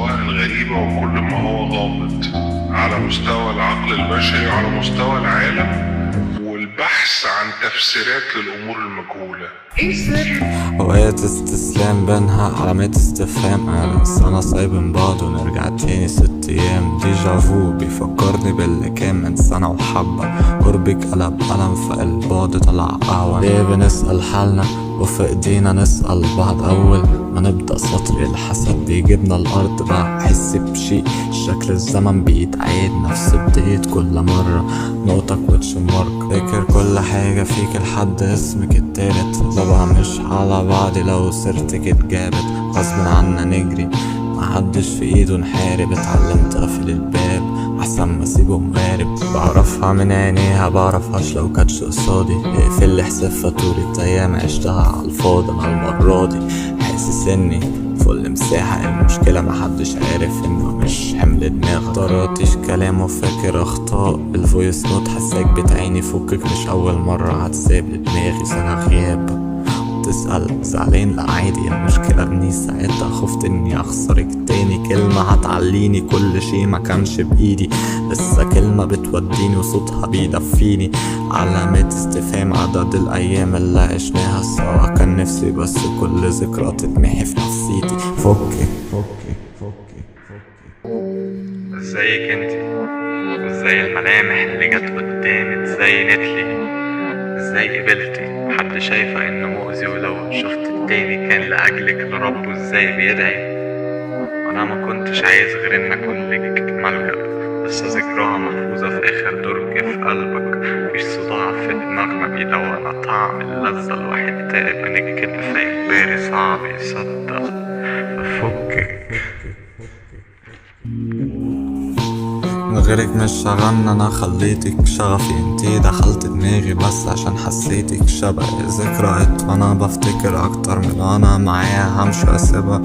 مستواه الغريبة وكل ما هو غامض على مستوى العقل البشري وعلى مستوى العالم، والبحث عن تفسيرات للأمور المجهولة. ايه السر؟ اوقات استسلام بينها علامات استفهام، أنا سايبين بعض ونرجع تاني 6 أيام. ديجافو بيفكرني باللي كان من سنة وحبة، قربك قلب ألم فالبعد طلع قهوة. ليه بنسأل حالنا وفي ايدينا نسأل بعض؟ أول ما نبدأ سطر الحسد بيجيبنا الأرض، بحس بشي شكل الزمن بيتعيد، نفس بداية كل مرة نقطة كوتش مارك. فاكر كل حاجة فيك لحد اسمك التالت، ببقى مش على بعضي لو سيرتك اتجابت. غصب عنا نجري محدش في ايده نحارب، اتعلمت اقفل الباب احسن ما اسيبه مغارب. بعرفها من عينيها بعرفهاش لو كانتش قصادي، اقفل لي حساب فاتورة ايام عشتها عالفاضي. انا المرة دي حاسس اني فل مساحة، المشكلة محدش عارف انه مش حمل دماغ. طراتيش كلام وفاكر اخطاء الفويس نوت، حساك بتعيني فكك مش اول مرة هتساب لدماغي سنة غياب. تسأل زعلان؟ لا عادي، المشكلة اني ساعتها خفت اني اخسرك تاني. كلمة هتعليني كل شي ما كانش بايدي، لسه كلمة بتوديني وصوتها بيدفيني. علامات استفهام عدد الايام اللي عشناها سوا، كان نفسي بس كل ذكرى تتمحي في نفسيتي. فكي فكي فكي فكي. ازيك انتي؟ وازاي الملامح اللي جت قدامي اتزينت لي؟ ازاي قبلتي حد شايفة انه مؤذي، ولو شفت التاني كان لأجلك لربه ازاي بيدعي؟ وانا ما كنتش عايز غير ان اكون لك ملجأ، بس ذكراها محفوظة في اخر درج في قلبك. مفيش صداع في دماغنا بيدوقنا طعم اللذة، الواحد تعب من الكذب فإجباري صعب يصدق. فكك. من غيرك مش شغلنا، انا خليتك شغفي، انتي دخلت دماغي بس عشان حسيتك شبه ذكريات. وانا بفتكر اكتر من انا معايا همشي اسيبها،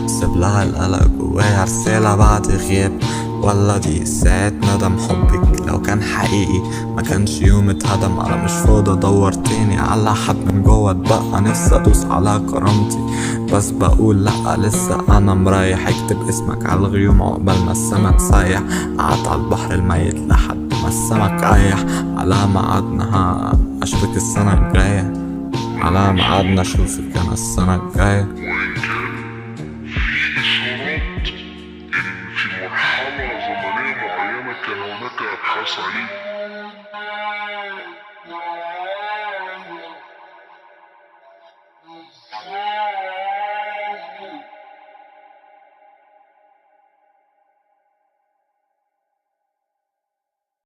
سيب لها القلق جوايا رسالة بعد غياب. ولا دي ساعات ندم حبك لو كان حقيقي ما كانش يوم اتهدم. انا مش فاضي ادور تاني على حد من جوه اتبقى، نفسي ادوس على كرامتي بس بقول لأ لسه انا مريح. اكتب اسمك على الغيوم عقبال ما السما تسيح، قعدت على البحر الميت لحد ما السمك ريح. على ميعادنا اشوفك السنة الجاية، على ميعادنا اشوفك انا السنة الجاية. في إشارات إن في مرحلة زمنية معينة كان هناك أبحاث عليه